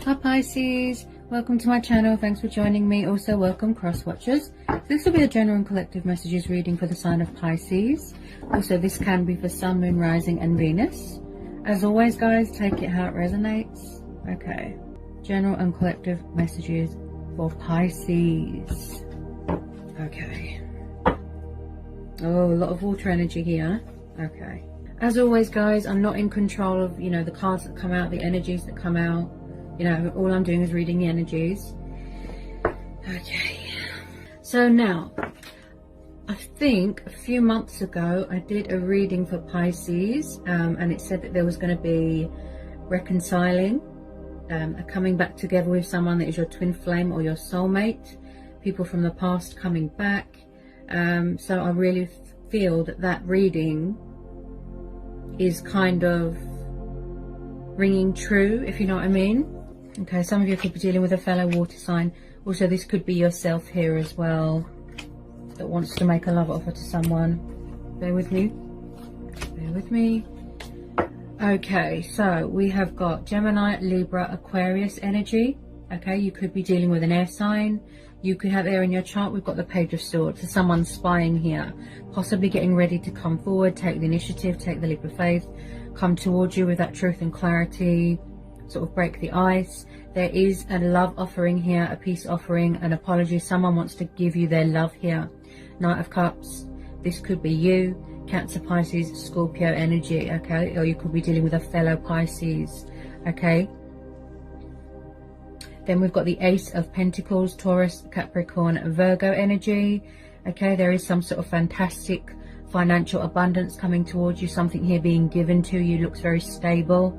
Hi Pisces, welcome to my channel. Thanks for joining me. Also welcome cross watchers. This will be the general and collective messages reading for the sign of Pisces. Also this can be for Sun, Moon, Rising and Venus. As always guys, take it how it resonates. Okay, general and collective messages for Pisces. Okay. Oh, a lot of water energy here. Okay. As always guys, I'm not in control of, the cards that come out, the energies that come out. All I'm doing is reading the energies. Okay. So now, I think a few months ago, I did a reading for Pisces, and it said that there was going to be reconciling, coming back together with someone that is your twin flame or your soulmate, people from the past coming back. So I really feel that reading is kind of ringing true, if you know what I mean. Okay, some of you could be dealing with a fellow water sign. Also, this could be yourself here as well, that wants to make a love offer to someone. Bear with me. Bear with me. Okay, so we have got Gemini, Libra, Aquarius energy. Okay, you could be dealing with an air sign. You could have air in your chart. We've got the Page of Swords. So someone's spying here, possibly getting ready to come forward, take the initiative, take the leap of faith, come towards you with that truth and clarity, sort of break the ice. There is a love offering here, a peace offering, an apology. Someone wants to give you their love here. Knight of Cups. This could be you, Cancer, Pisces, Scorpio energy, okay? Or you could be dealing with a fellow Pisces, okay? Then we've got the Ace of Pentacles, Taurus, Capricorn, Virgo energy, okay? There is some sort of fantastic financial abundance coming towards you. Something here being given to you, looks very stable.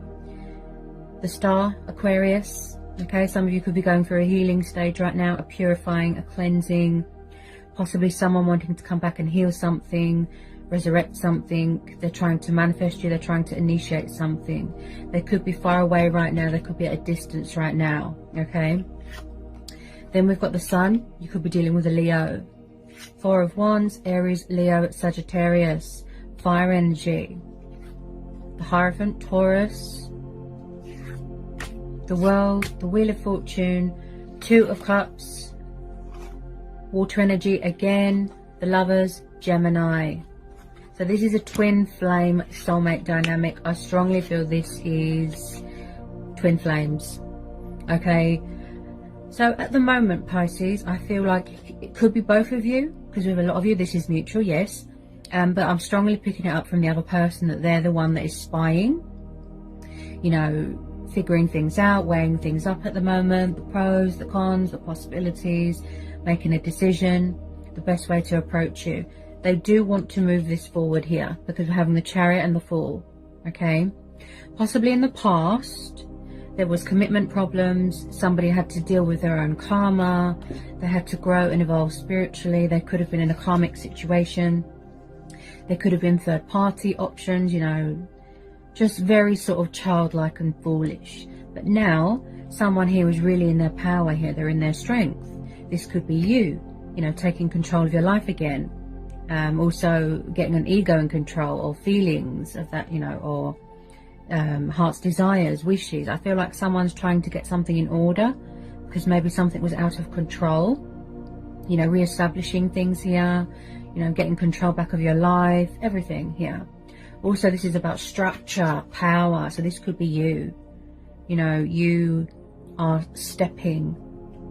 The Star, Aquarius, okay? Some of you could be going through a healing stage right now, a purifying, a cleansing, possibly someone wanting to come back and heal something, resurrect something. They're trying to manifest you, they're trying to initiate something. They could be far away right now, they could be at a distance right now, okay? Then we've got the Sun. You could be dealing with a Leo. Four of Wands, Aries, Leo, Sagittarius, fire energy. The Hierophant, Taurus. The World, the Wheel of Fortune, Two of Cups, water energy again, the Lovers, Gemini. So this is a twin flame soulmate dynamic. I strongly feel this is twin flames, okay? So at the moment, Pisces, I feel like it could be both of you, because with a lot of you this is mutual, yes, but I'm strongly picking it up from the other person that they're the one that is spying, figuring things out, weighing things up at the moment, the pros, the cons, the possibilities, making a decision, the best way to approach you. They do want to move this forward here because we're having the Chariot and the Fool, okay? Possibly in the past, there was commitment problems, somebody had to deal with their own karma, they had to grow and evolve spiritually, they could have been in a karmic situation, there could have been third party options, just very sort of childlike and foolish. But now someone here is really in their power here, they're in their strength. This could be you, taking control of your life again, also getting an ego in control, or feelings of that, or heart's desires, wishes. I feel like someone's trying to get something in order because maybe something was out of control, re-establishing things here, getting control back of your life, everything here. Also, this is about structure, power. So this could be you. You are stepping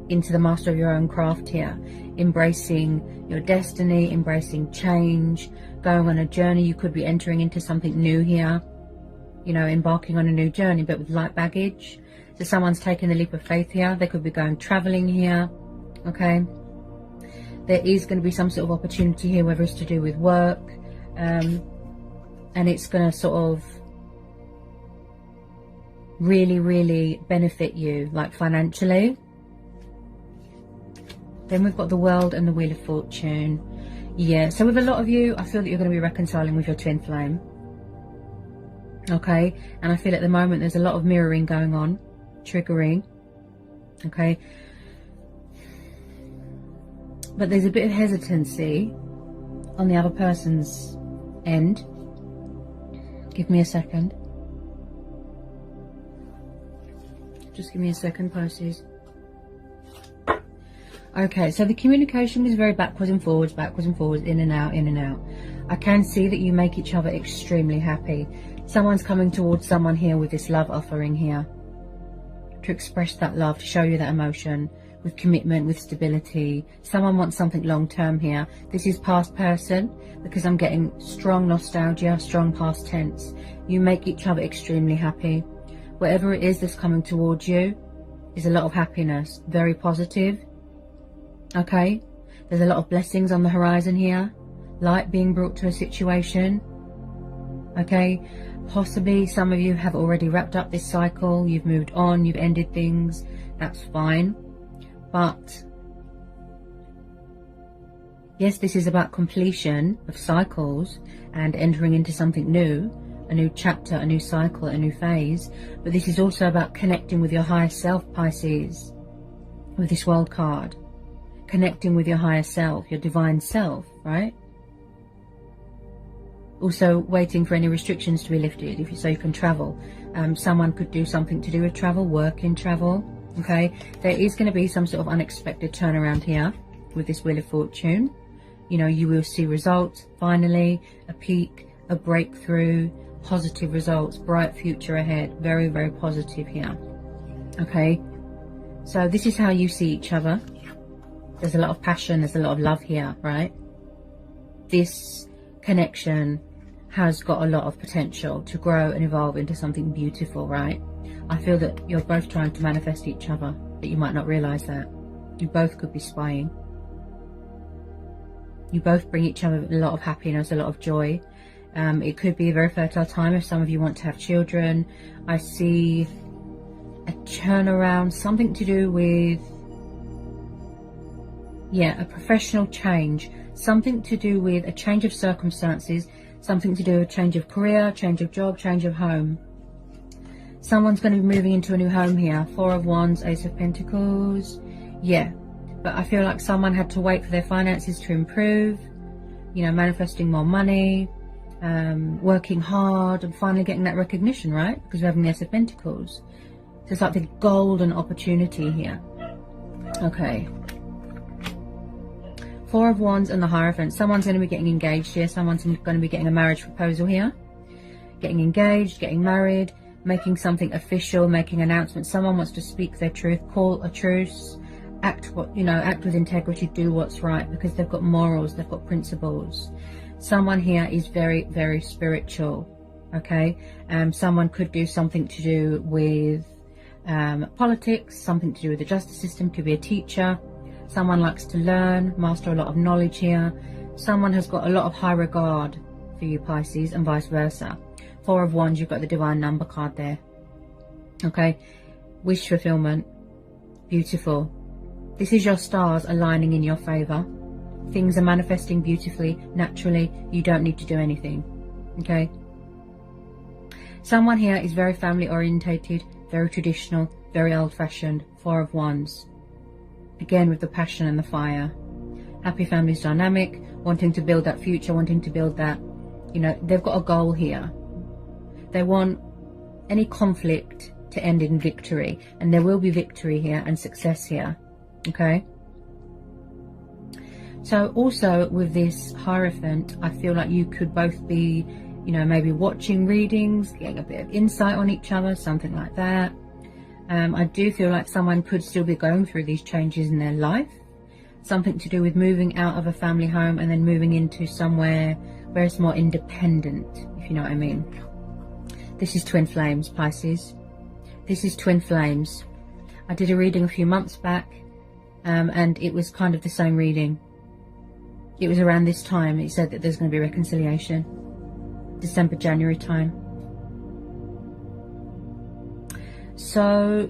into the master of your own craft here, embracing your destiny, embracing change, going on a journey. You could be entering into something new here, embarking on a new journey, but with light baggage. So someone's taking the leap of faith here. They could be going traveling here, okay? There is going to be some sort of opportunity here, whether it's to do with work, and it's going to sort of really, really benefit you, like financially. Then we've got the World and the Wheel of Fortune. Yeah, so with a lot of you, I feel that you're going to be reconciling with your twin flame. Okay, and I feel at the moment there's a lot of mirroring going on, triggering. Okay, but there's a bit of hesitancy on the other person's end. Give me a second. Just give me a second, Pisces. Okay, so the communication is very backwards and forwards, in and out, in and out. I can see that you make each other extremely happy. Someone's coming towards someone here with this love offering here, to express that love, to show you that emotion, with commitment, with stability. Someone wants something long term here. This is past person, because I'm getting strong nostalgia, strong past tense. You make each other extremely happy. Whatever it is that's coming towards you is a lot of happiness, very positive. Okay, there's a lot of blessings on the horizon here, light being brought to a situation. Okay, possibly some of you have already wrapped up this cycle, you've moved on, you've ended things, that's fine. But yes, this is about completion of cycles and entering into something new, a new chapter, a new cycle, a new phase. But this is also about connecting with your higher self, Pisces, with this World card. Connecting with your higher self, your divine self, right? Also waiting for any restrictions to be lifted, so you can travel. Someone could do something to do with travel, work in travel. Okay, there is going to be some sort of unexpected turnaround here with this Wheel of Fortune. You know, you will see results, finally, a peak, a breakthrough, positive results, bright future ahead. Very, very positive here. Okay, so this is how you see each other. There's a lot of passion, there's a lot of love here, right? This connection has got a lot of potential to grow and evolve into something beautiful, right? I feel that you're both trying to manifest each other, but you might not realize that. You both could be spying. You both bring each other a lot of happiness, a lot of joy. It could be a very fertile time if some of you want to have children. I see a turnaround, something to do with, yeah, a professional change, something to do with a change of circumstances, something to do with a change of career, change of job, change of home. Someone's going to be moving into a new home here. Four of Wands, Ace of Pentacles. Yeah, but I feel like someone had to wait for their finances to improve, you know, manifesting more money, working hard and finally getting that recognition, right? Because we're having the Ace of Pentacles. So it's like the golden opportunity here. Okay. Four of Wands and the Hierophant. Someone's going to be getting engaged here. Someone's going to be getting a marriage proposal here. Getting engaged, getting married, making something official, making announcements. Someone wants to speak their truth, call a truce, act with integrity, do what's right, because they've got morals, they've got principles. Someone here is very, very spiritual. Okay, someone could do something to do with politics, something to do with the justice system, could be a teacher. Someone likes to learn, master a lot of knowledge here. Someone has got a lot of high regard for you, Pisces, and vice versa. Four of Wands, you've got the divine number card there. Okay, wish fulfillment, beautiful. This is your stars aligning in your favor. Things are manifesting beautifully, naturally. You don't need to do anything. Okay. Someone here is very family orientated, very traditional, very old fashioned. Four of Wands. Again, with the passion and the fire. Happy families dynamic, wanting to build that future, wanting to build that, you know, they've got a goal here. They want any conflict to end in victory, and there will be victory here and success here. Okay. So also with this Hierophant, I feel like you could both be, you know, maybe watching readings, getting a bit of insight on each other, something like that. I do feel like someone could still be going through these changes in their life. Something to do with moving out of a family home and then moving into somewhere where it's more independent, if you know what I mean. This is Twin Flames, Pisces. This is Twin Flames. I did a reading a few months back, and it was kind of the same reading. It was around this time. It said that there's going to be reconciliation. December, January time. So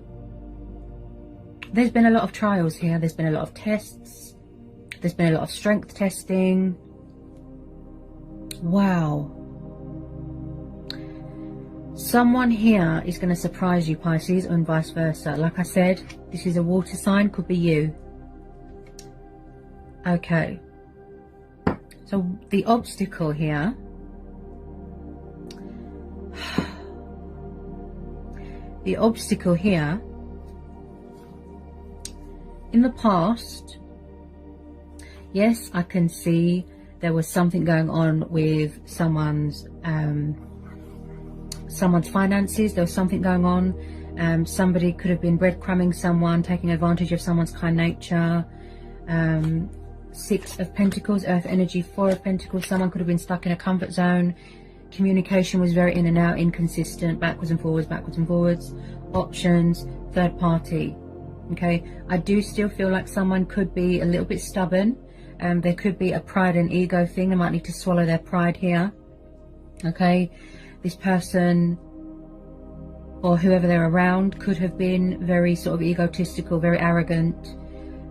there's been a lot of trials here. There's been a lot of tests. There's been a lot of strength testing. Wow. Someone here is going to surprise you, Pisces, and vice versa. Like I said, this is a water sign, could be you. Okay. So the obstacle here, the obstacle here in the past, yes, I can see there was something going on with someone's finances. There was something going on. Somebody could have been breadcrumbing someone, taking advantage of someone's kind nature. Six of Pentacles, Earth energy, Four of Pentacles. Someone could have been stuck in a comfort zone. Communication was very in and out, inconsistent, backwards and forwards. Options, third party. Okay, I do still feel like someone could be a little bit stubborn. There could be a pride and ego thing. They might need to swallow their pride here. Okay, this person or whoever they're around could have been very sort of egotistical, very arrogant,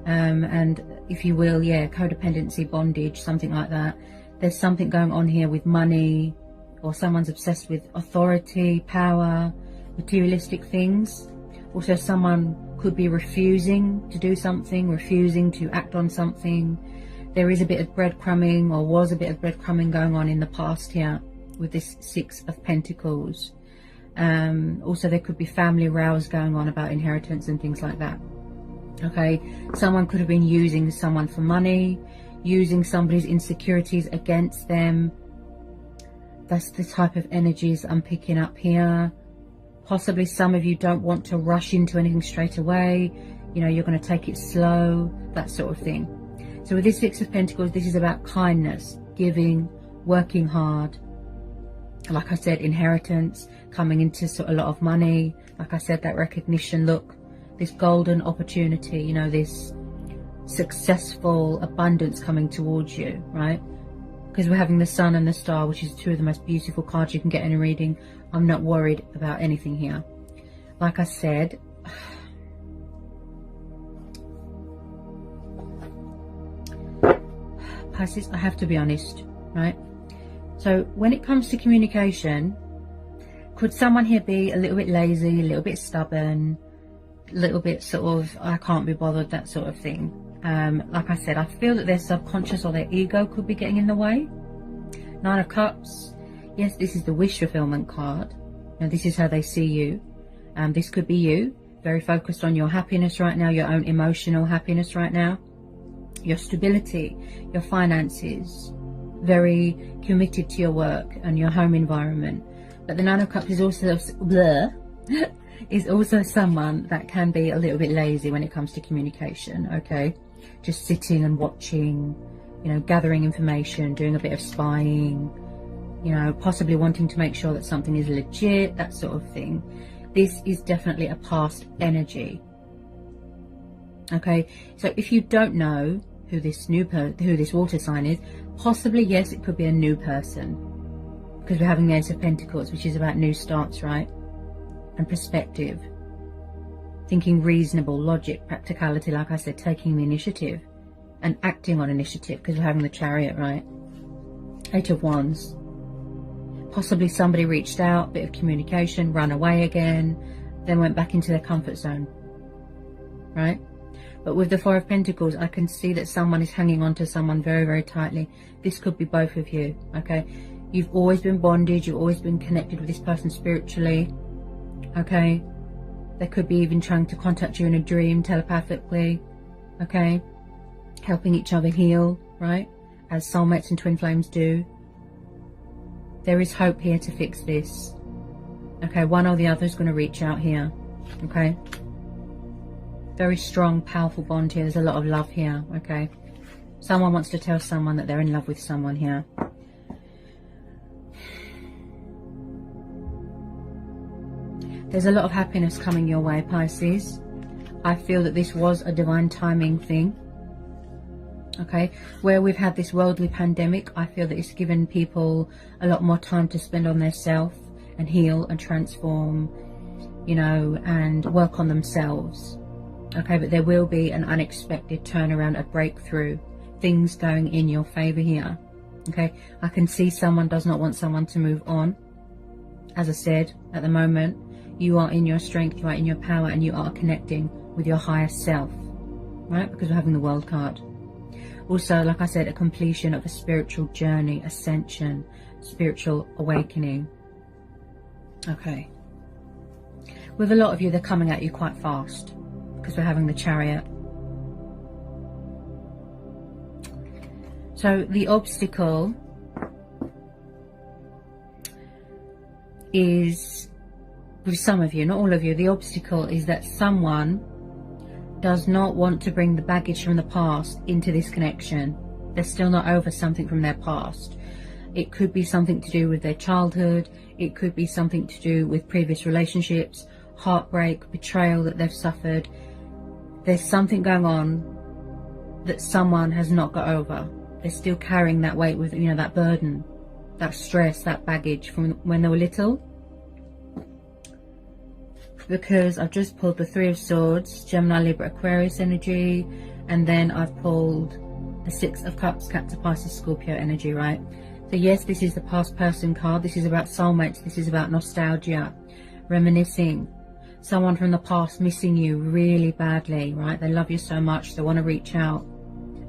and if you will, yeah, codependency, bondage, something like that. There's something going on here with money, or someone's obsessed with authority, power, materialistic things. Also, someone could be refusing to do something, refusing to act on something. There is a bit of breadcrumbing, or was a bit of breadcrumbing going on in the past here with this Six of Pentacles. Also, there could be family rows going on about inheritance and things like that. Okay, someone could have been using someone for money, using somebody's insecurities against them. That's the type of energies I'm picking up here. Possibly some of you don't want to rush into anything straight away. You know, you're going to take it slow, that sort of thing. So with this Six of Pentacles, this is about kindness, giving, working hard. Like I said, inheritance, coming into a lot of money. Like I said, that recognition, look, this golden opportunity, you know, this successful abundance coming towards you, right? Because we're having the Sun and the Star, which is two of the most beautiful cards you can get in a reading. I'm not worried about anything here. Like I said, Pisces, I have to be honest, right? So when it comes to communication, could someone here be a little bit lazy, a little bit stubborn, a little bit sort of, I can't be bothered, that sort of thing? Like I said, I feel that their subconscious or their ego could be getting in the way. Nine of Cups. Yes, this is the wish fulfillment card. Now, this is how they see you. This could be you, very focused on your happiness right now, your own emotional happiness right now, your stability, your finances, very committed to your work and your home environment. But the Nine of Cups is also is also someone that can be a little bit lazy when it comes to communication. Okay, just sitting and watching, you know, gathering information, doing a bit of spying, you know, possibly wanting to make sure that something is legit, that sort of thing. This is definitely a past energy. Okay, so if you don't know who this who this water sign is, possibly, yes, it could be a new person, because we're having the Ace of Pentacles, which is about new starts, right? And perspective, thinking reasonable, logic, practicality, like I said, taking the initiative and acting on initiative, because we're having the Chariot, right? Eight of Wands. Possibly somebody reached out, bit of communication, run away again, then went back into their comfort zone, right? But with the Four of Pentacles, I can see that someone is hanging on to someone very, very tightly. This could be both of you, okay? You've always been bonded, you've always been connected with this person spiritually, okay? They could be even trying to contact you in a dream, telepathically, okay? Helping each other heal, right? As soulmates and twin flames do. There is hope here to fix this. Okay, one or the other is going to reach out here, okay? Very strong, powerful bond here. There's a lot of love here, okay? Someone wants to tell someone that they're in love with someone here. There's a lot of happiness coming your way, Pisces. I feel that this was a divine timing thing. Okay, where we've had this worldly pandemic, I feel that it's given people a lot more time to spend on their self and heal and transform, you know, and work on themselves. Okay, but there will be an unexpected turnaround, a breakthrough, things going in your favor here. Okay, I can see someone does not want someone to move on. As I said, at the moment, you are in your strength, you are in your power, and you are connecting with your higher self, right? Because we're having the World card. Also, like I said, a completion of a spiritual journey, ascension, spiritual awakening. Okay. With a lot of you, they're coming at you quite fast, because we're having the Chariot. So the obstacle is, with some of you, not all of you, the obstacle is that someone does not want to bring the baggage from the past into this connection. They're still not over something from their past. It could be something to do with their childhood. It could be something to do with previous relationships, heartbreak, betrayal that they've suffered. There's something going on that someone has not got over. They're still carrying that weight with, you know, that burden, that stress, that baggage from when they were little. Because I've just pulled the Three of Swords, Gemini, Libra, Aquarius energy, and then I've pulled the Six of Cups, Cancer, Pisces, Scorpio energy, right? So yes, this is the past person card. This is about soulmates. This is about nostalgia, reminiscing. Someone from the past missing you really badly, right? They love you so much, they want to reach out,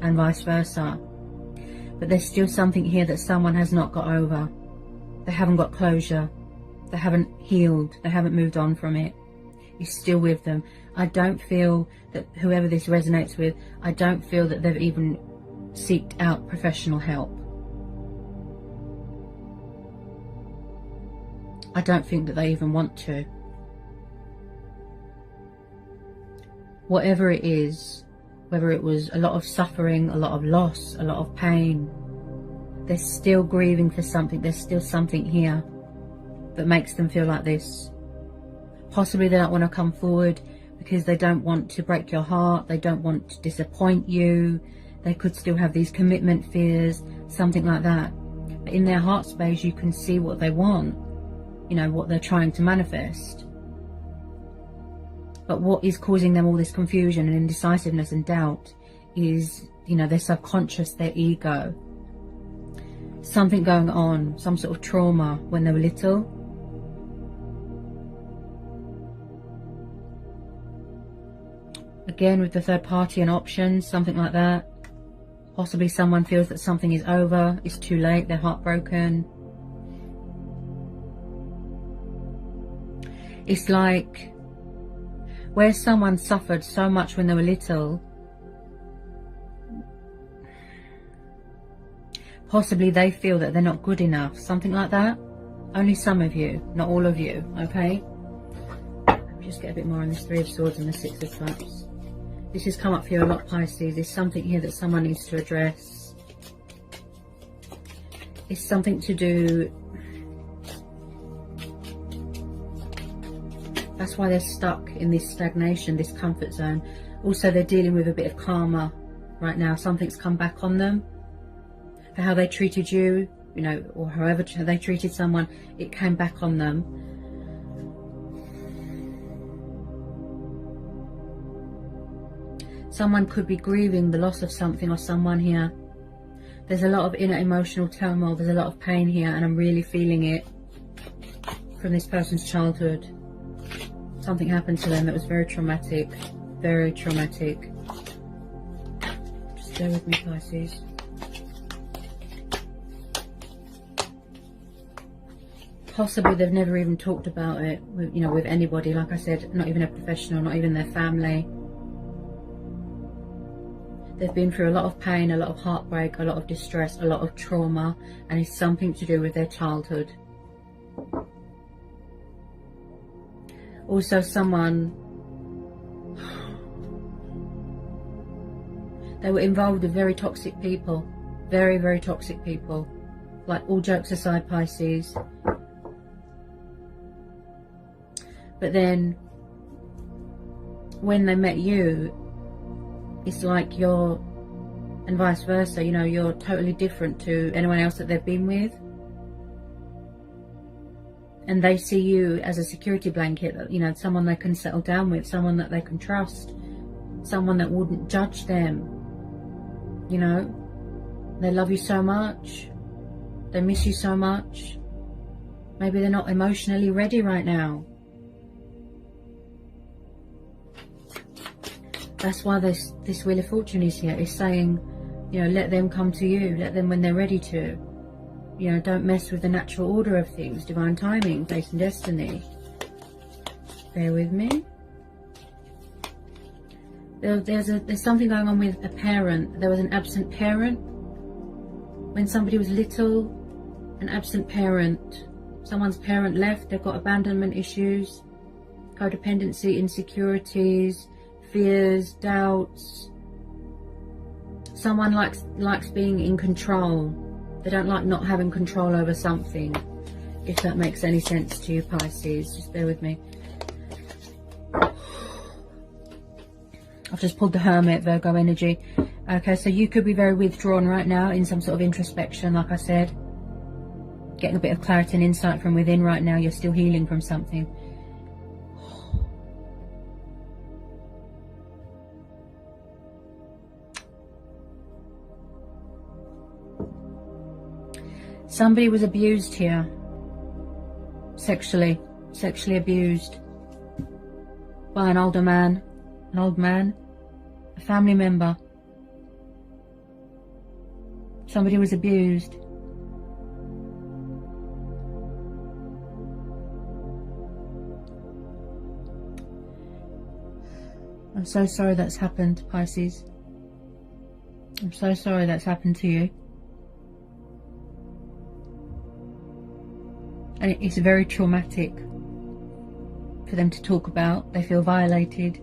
and vice versa. But there's still something here that someone has not got over. They haven't got closure. They haven't healed. They haven't moved on from it. It's still with them. I don't feel that whoever this resonates with, I don't feel that they've even sought out professional help. I don't think that they even want to. Whatever it is, whether it was a lot of suffering, a lot of loss, a lot of pain, they're still grieving for something. There's still something here that makes them feel like this. Possibly they don't want to come forward because they don't want to break your heart. They don't want to disappoint you. They could still have these commitment fears, something like that. But in their heart space, you can see what they want, you know, what they're trying to manifest. But what is causing them all this confusion and indecisiveness and doubt is, you know, their subconscious, their ego. Something going on, some sort of trauma when they were little. Again, with the third party and options, something like that. Possibly someone feels that something is over, it's too late, they're heartbroken. It's like where someone suffered so much when they were little, possibly they feel that they're not good enough, something like that. Only some of you, not all of you, okay? Let me just get a bit more on this Three of Swords and the Six of Cups. This has come up for you a lot, Pisces. There's something here that someone needs to address. It's something to do... That's why they're stuck in this stagnation, this comfort zone. Also, they're dealing with a bit of karma right now. Something's come back on them. For how they treated you, you know, or however they treated someone, it came back on them. Someone could be grieving the loss of something or someone here. There's a lot of inner emotional turmoil. There's a lot of pain here, and I'm really feeling it from this person's childhood. Something happened to them that was very traumatic. Very traumatic. Just bear with me, Pisces. Possibly they've never even talked about it, with, you know, with anybody. Like I said, not even a professional, not even their family. They've been through a lot of pain, a lot of heartbreak, a lot of distress, a lot of trauma, and it's something to do with their childhood. Also, someone, they were involved with very toxic people, very, very toxic people. Like, all jokes aside, Pisces. But then, when they met you, it's like you're, and vice versa, you know, you're totally different to anyone else that they've been with. And they see you as a security blanket, you know, someone they can settle down with, someone that they can trust, someone that wouldn't judge them, you know. They love you so much, they miss you so much. Maybe they're not emotionally ready right now. That's why this Wheel of Fortune is here. It's saying, you know, let them come to you. Let them when they're ready to. You know, don't mess with the natural order of things. Divine timing, fate and destiny. Bear with me. There's something going on with a parent. There was an absent parent. when somebody was little, an absent parent, someone's parent left, they've got abandonment issues, codependency, insecurities, fears, doubts. Someone likes being in control. They don't like not having control over something. If that makes any sense to you, Pisces, just bear with me. I've just pulled the Hermit, Virgo energy. Okay, so you could be very withdrawn right now in some sort of introspection, like I said. Getting a bit of clarity and insight from within right now. You're still healing from something. Somebody was abused here. Sexually abused by an old man, a family member. Somebody was abused. I'm so sorry that's happened, Pisces. I'm so sorry that's happened to you. And it's very traumatic for them to talk about. They feel violated.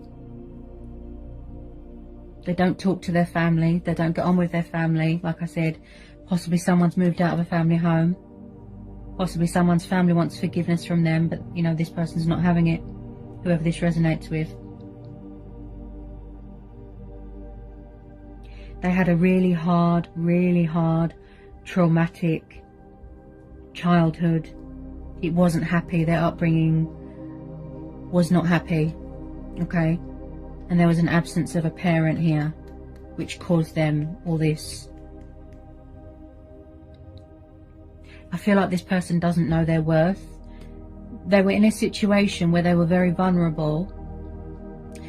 They don't talk to their family. They don't get on with their family. Like I said, possibly someone's moved out of a family home. Possibly someone's family wants forgiveness from them, but you know, this person's not having it. Whoever this resonates with. They had a really hard, traumatic childhood. It wasn't happy. Their upbringing was not happy. Okay? And there was an absence of a parent here, which caused them all this. I feel like this person doesn't know their worth. They were in a situation where they were very vulnerable.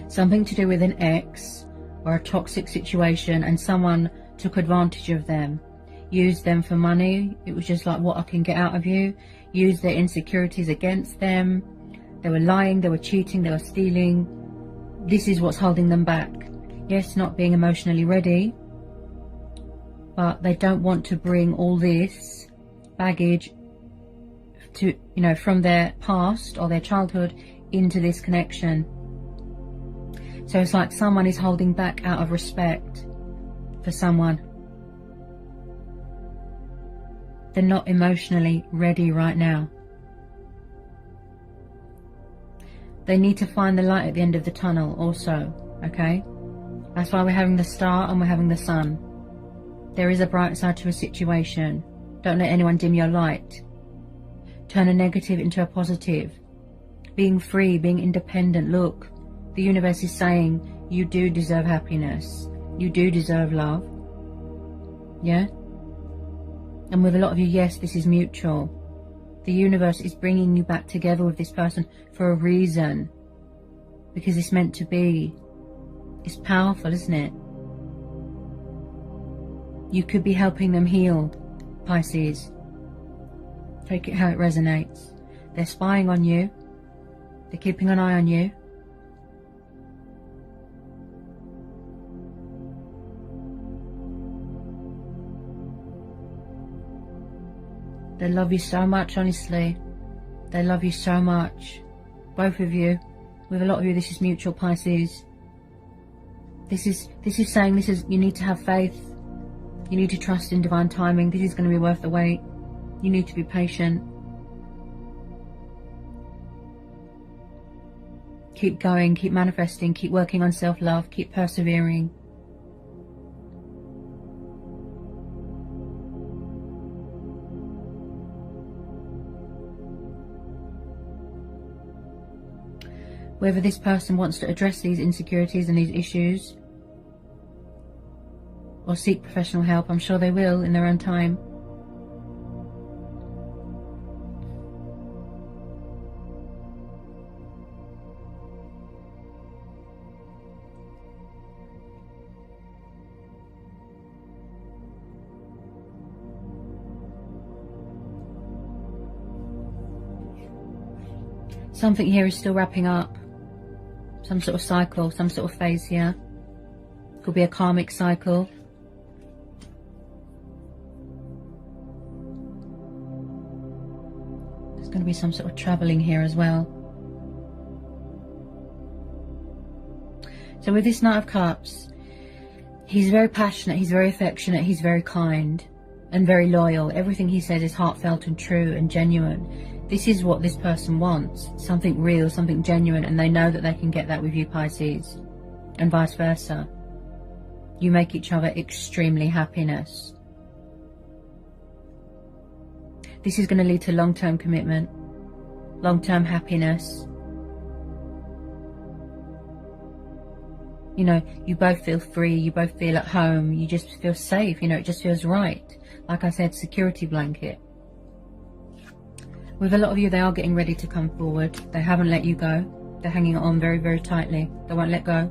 Something to do with an ex or a toxic situation, and someone took advantage of them. Used them for money. It was just like, what I can get out of you. Used their insecurities against them. They were lying, they were cheating, they were stealing. This is what's holding them back. Yes, not being emotionally ready, but they don't want to bring all this baggage to, you know, from their past or their childhood into this connection. So it's like someone is holding back out of respect for someone. They're not emotionally ready right now. They need to find the light at the end of the tunnel also, okay? That's why we're having the star and we're having the sun. There is a bright side to a situation. Don't let anyone dim your light. Turn a negative into a positive. Being free, being independent. Look, the universe is saying you do deserve happiness. You do deserve love. Yeah? And with a lot of you, yes, this is mutual. The universe is bringing you back together with this person for a reason. Because it's meant to be. It's powerful, isn't it? You could be helping them heal, Pisces. Take it how it resonates. They're spying on you. They're keeping an eye on you. They love you so much, honestly. They love you so much. Both of you. With a lot of you, this is mutual, Pisces. This is saying you need to have faith. You need to trust in divine timing. This is going to be worth the wait. You need to be patient. Keep going, keep manifesting, keep working on self-love, keep persevering. Whether this person wants to address these insecurities and these issues or seek professional help, I'm sure they will in their own time. Something here is still wrapping up. Some sort of cycle, some sort of phase here. Could be a karmic cycle. be some sort of traveling here as well. So with this Knight of Cups, he's very passionate, he's very affectionate, he's very kind and very loyal. Everything he says is heartfelt and true and genuine. This is what this person wants, something real, something genuine, and they know that they can get that with you, Pisces, and vice versa. You make each other extremely happiness. This is going to lead to long-term commitment, long-term happiness. You know, you both feel free, you both feel at home, you just feel safe, you know, it just feels right. Like I said, security blanket. With a lot of you, they are getting ready to come forward. They haven't let you go. They're hanging on very, very tightly. They won't let go.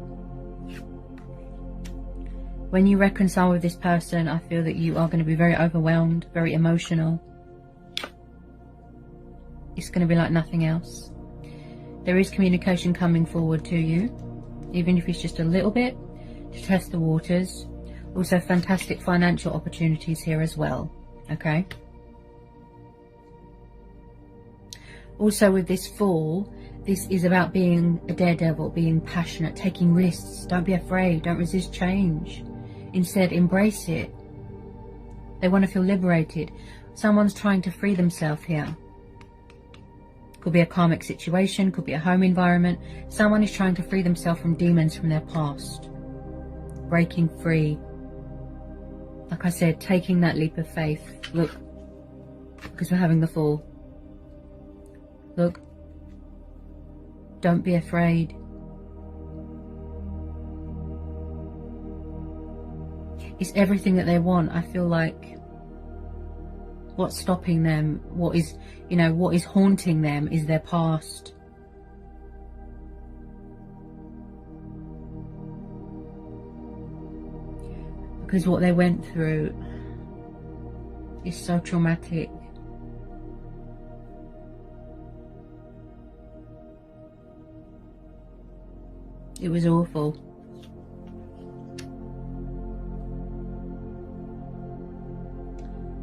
When you reconcile with this person, I feel that you are going to be very overwhelmed, very emotional. It's going to be like nothing else. There is communication coming forward to you, even if it's just a little bit, to test the waters. Also fantastic financial opportunities here as well, okay? Also with this Fool, this is about being a daredevil, being passionate, taking risks. Don't be afraid, don't resist change. Instead, embrace it. They want to feel liberated. Someone's trying to free themselves here. Could be a karmic situation, could be a home environment. Someone is trying to free themselves from demons from their past. Breaking free. Like I said, taking that leap of faith. Look, because we're having the Fool. Look. Don't be afraid. It's everything that they want. I feel like what's stopping them, what is, you know, what is haunting them is their past. Because what they went through is so traumatic. It was awful.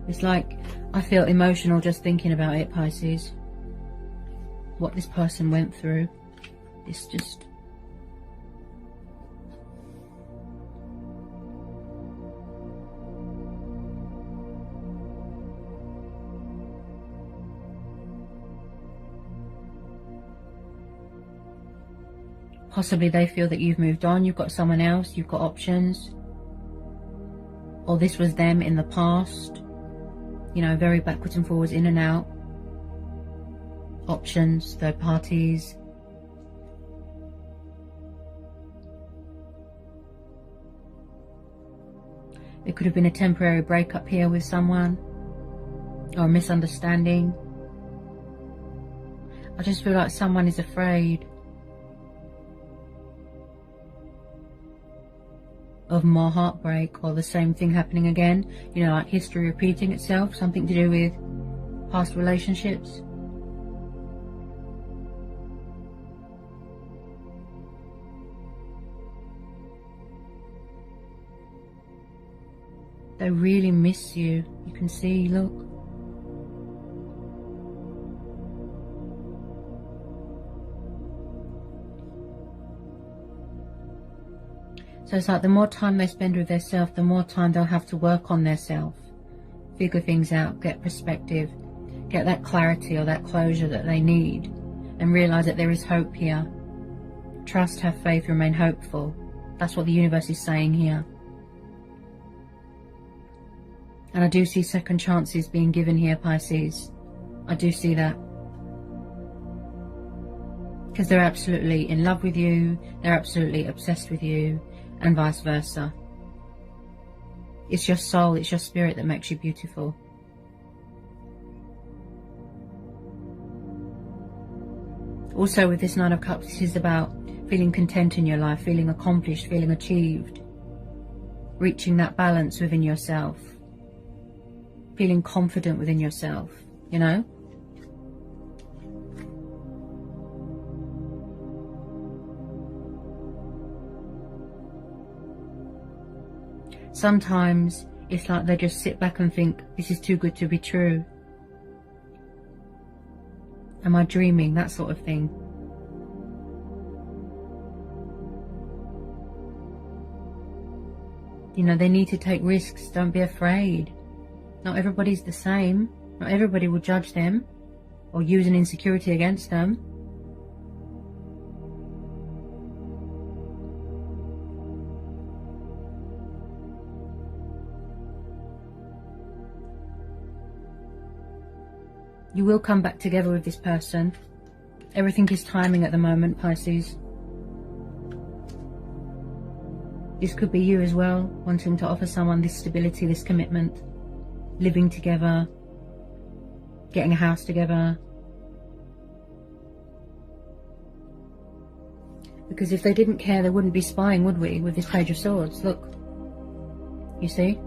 It's like, I feel emotional just thinking about it, Pisces. What this person went through. It's just... Possibly they feel that you've moved on, you've got someone else, you've got options. Or this was them in the past. You know, very backwards and forwards, in and out. Options, third parties. It could have been a temporary breakup here with someone. Or a misunderstanding. I just feel like someone is afraid of more heartbreak or the same thing happening again. You know, like history repeating itself, something to do with past relationships. They really miss you. You can see, look. So it's like the more time they spend with their self, the more time they'll have to work on their self. Figure things out, get perspective, get that clarity or that closure that they need, and realise that there is hope here. Trust, have faith, remain hopeful. That's what the universe is saying here. And I do see second chances being given here, Pisces. I do see that. Because they're absolutely in love with you, they're absolutely obsessed with you, and vice versa. It's your soul, it's your spirit that makes you beautiful. Also with this Nine of Cups, this is about feeling content in your life, feeling accomplished, feeling achieved. Reaching that balance within yourself. Feeling confident within yourself, you know? Sometimes it's like they just sit back and think, this is too good to be true. Am I dreaming? That sort of thing. You know, they need to take risks. Don't be afraid. Not everybody's the same. Not everybody will judge them or use an insecurity against them. You will come back together with this person. Everything is timing at the moment, Pisces. This could be you as well, wanting to offer someone this stability, this commitment, living together, getting a house together. Because if they didn't care, they wouldn't be spying, would we, with this Page of Swords? Look, you see?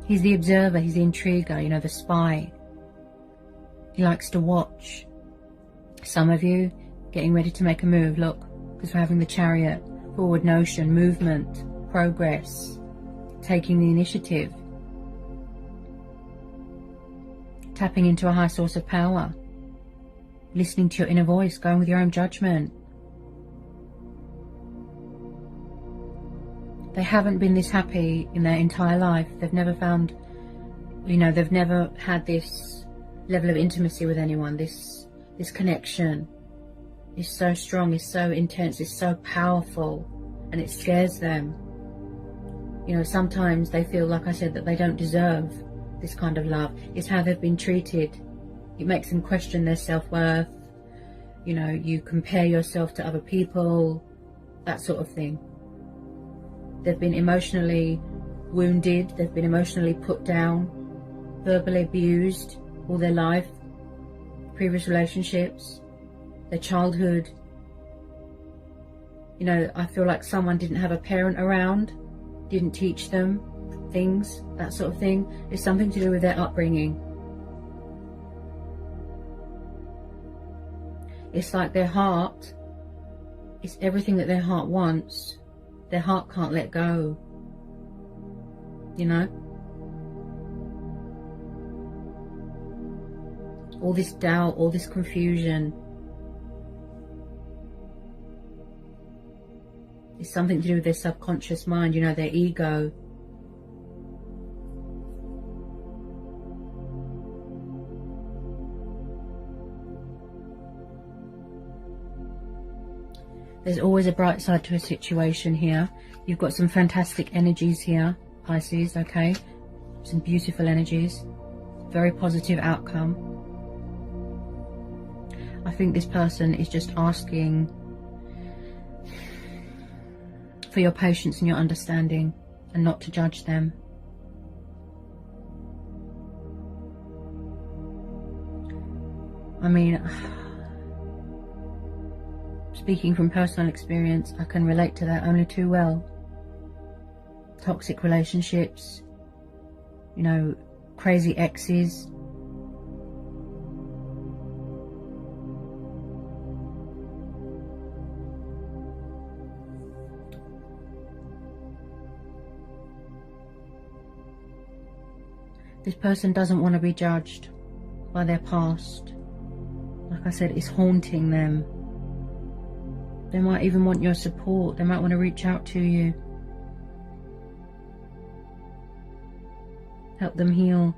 He's the observer, he's the intriguer, you know, the spy. He likes to watch. Some of you getting ready to make a move, look, because we're having the Chariot, forward motion, movement, progress, taking the initiative, tapping into a high source of power, listening to your inner voice, going with your own judgment. They haven't been this happy in their entire life. They've never found, you know, they've never had this level of intimacy with anyone. This connection is so strong, is so intense, is so powerful, and it scares them. You know, sometimes they feel, like I said, that they don't deserve this kind of love. It's how they've been treated. It makes them question their self-worth. You know, you compare yourself to other people, that sort of thing. They've been emotionally wounded, they've been emotionally put down, verbally abused all their life, previous relationships, their childhood. You know, I feel like someone didn't have a parent around, didn't teach them things, that sort of thing. It's something to do with their upbringing. It's like their heart, it's everything that their heart wants. Their heart can't let go, you know. All this doubt, all this confusion is something to do with their subconscious mind, you know, their ego. There's always a bright side to a situation here. You've got some fantastic energies here, Pisces, okay? Some beautiful energies. Very positive outcome. I think this person is just asking for your patience and your understanding, and not to judge them. I mean, speaking from personal experience, I can relate to that only too well. Toxic relationships, you know, crazy exes. This person doesn't want to be judged by their past. Like I said, it's haunting them. They might even want your support. They might want to reach out to you. Help them heal.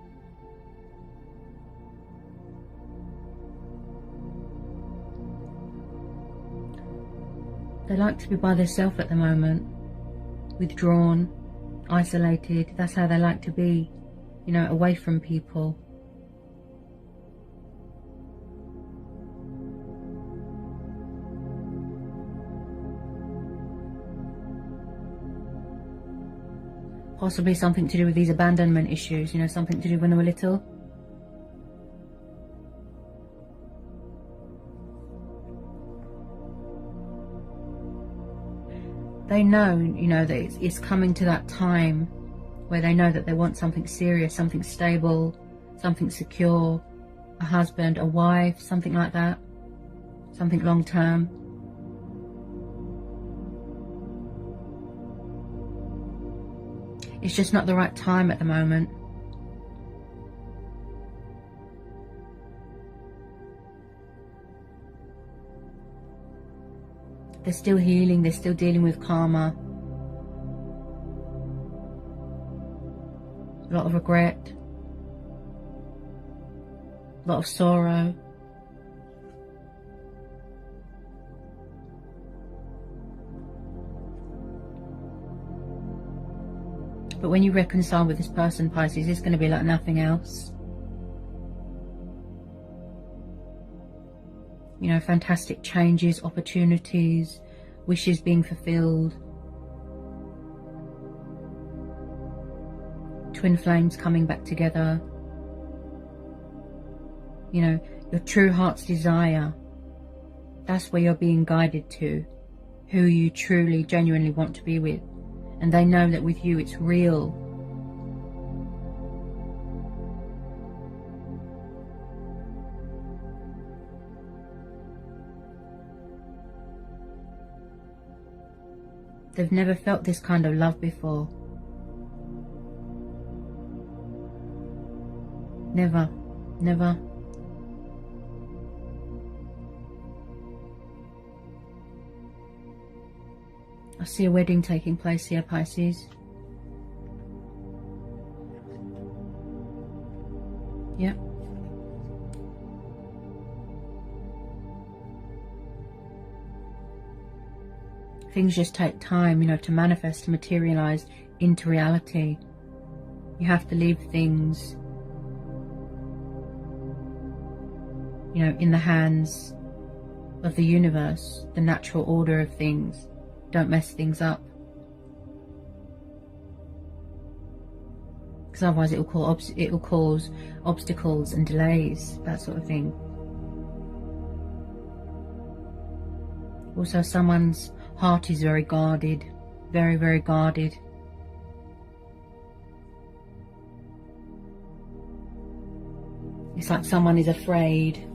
They like to be by themselves at the moment. Withdrawn, isolated. That's how they like to be. You know, away from people. Possibly something to do with these abandonment issues, you know, something to do when they were little. They know, you know, that it's coming to that time where they know that they want something serious, something stable, something secure, a husband, a wife, something like that, something long term. It's just not the right time at the moment. They're still healing, they're still dealing with karma. A lot of regret. A lot of sorrow. But when you reconcile with this person, Pisces, it's going to be like nothing else. You know, fantastic changes, opportunities, wishes being fulfilled. Twin flames coming back together. You know, your true heart's desire. That's where you're being guided to. Who you truly, genuinely want to be with. And they know that with you it's real. They've never felt this kind of love before. Never, never. I see a wedding taking place here, Pisces. Yep. Things just take time, you know, to manifest, to materialize into reality. You have to leave things, you know, in the hands of the universe, the natural order of things. Don't mess things up, because otherwise it will cause obstacles and delays, that sort of thing. Also, someone's heart is very guarded, very, very guarded. It's like someone is afraid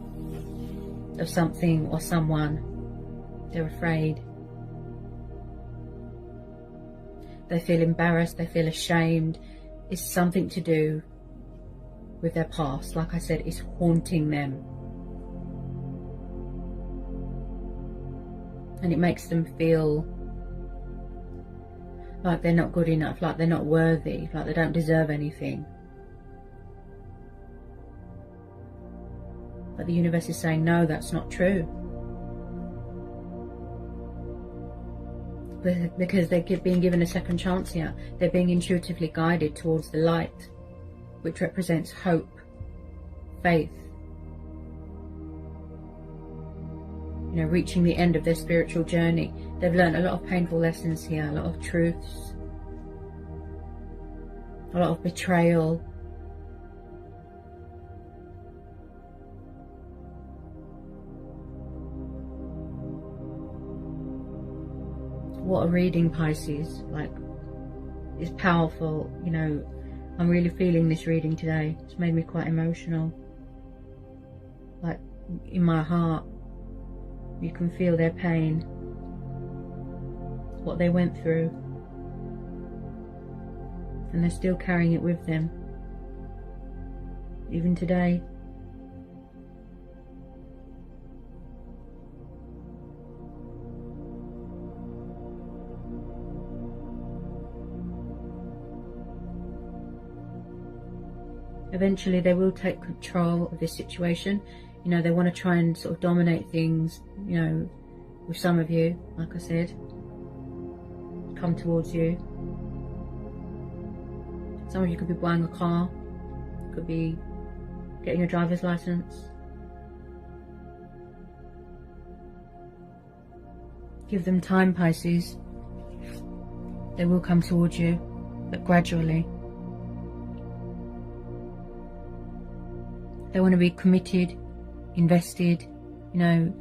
of something or someone. They're afraid. They feel embarrassed, they feel ashamed. It's something to do with their past. Like I said, it's haunting them. And it makes them feel like they're not good enough, like they're not worthy, like they don't deserve anything. But the universe is saying, no, that's not true. Because they're being given a second chance here. They're being intuitively guided towards the light, which represents hope, faith. You know, reaching the end of their spiritual journey. They've learned a lot of painful lessons here, a lot of truths, a lot of betrayal. What a reading, Pisces. Like, it's powerful. You know, I'm really feeling this reading today. It's made me quite emotional. Like, in my heart, you can feel their pain, what they went through, and they're still carrying it with them, even today. Eventually they will take control of this situation. You know, they want to try and sort of dominate things, you know, with some of you, like I said, come towards you. Some of you could be buying a car, could be getting a driver's license. Give them time, Pisces. They will come towards you, but gradually. They want to be committed, invested. You know,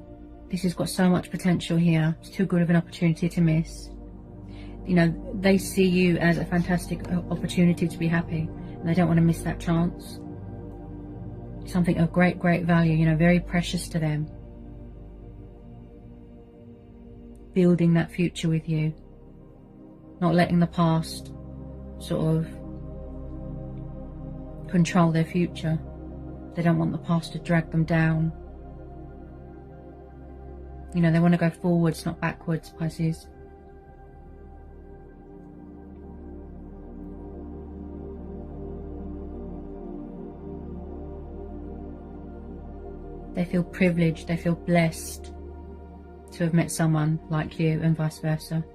this has got so much potential here. It's too good of an opportunity to miss. You know, they see you as a fantastic opportunity to be happy, and they don't want to miss that chance. Something of great, great value, you know, very precious to them. Building that future with you. Not letting the past sort of control their future. They don't want the past to drag them down. You know, they want to go forwards, not backwards, Pisces. They feel privileged, they feel blessed to have met someone like you, and vice versa.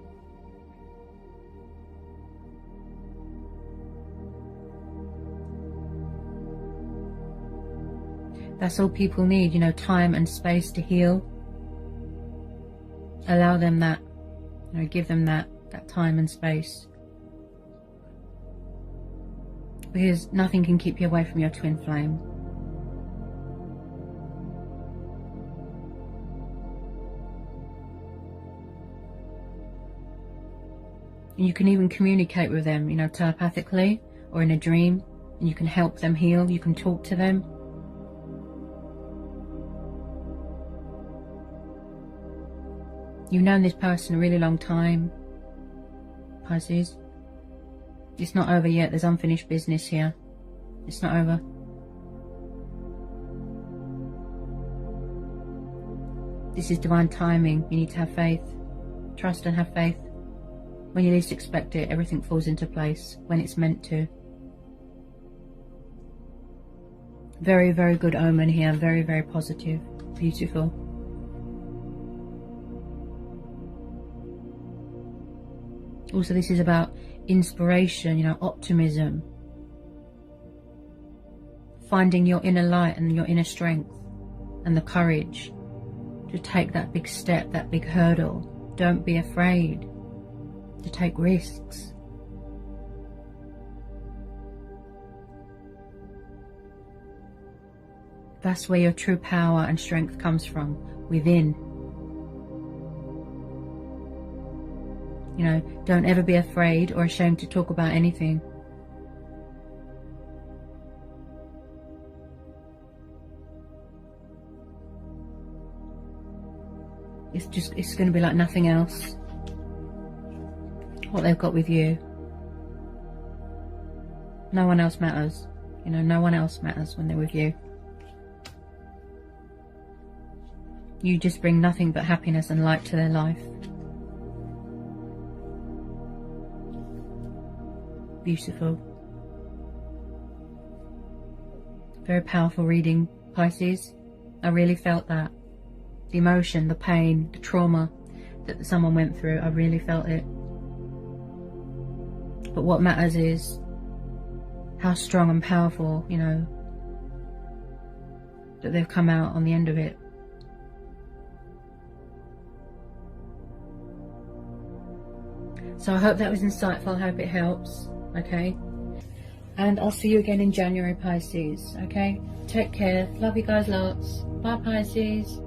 That's all people need, you know, time and space to heal. Allow them that, you know, give them that time and space. Because nothing can keep you away from your twin flame. And you can even communicate with them, you know, telepathically or in a dream. And you can help them heal, you can talk to them. You've known this person a really long time, Pisces. It's not over yet. There's unfinished business here. It's not over. This is divine timing. You need to have faith. Trust and have faith. When you least expect it, everything falls into place when it's meant to. Very, very good omen here. Very, very positive. Beautiful. Also, this is about inspiration, you know, optimism. Finding your inner light and your inner strength and the courage to take that big step, that big hurdle. Don't be afraid to take risks. That's where your true power and strength comes from, within. You know, don't ever be afraid or ashamed to talk about anything. It's going to be like nothing else, what they've got with you. No one else matters. You know, no one else matters when they're with you. You just bring nothing but happiness and light to their life. Beautiful. Very powerful reading, Pisces. I really felt that. The emotion, the pain, the trauma that someone went through, I really felt it. But what matters is how strong and powerful, you know, that they've come out on the end of it. So I hope that was insightful. I hope it helps. Okay, and I'll see you again in January, Pisces. Okay, take care. Love you guys lots. Bye, Pisces.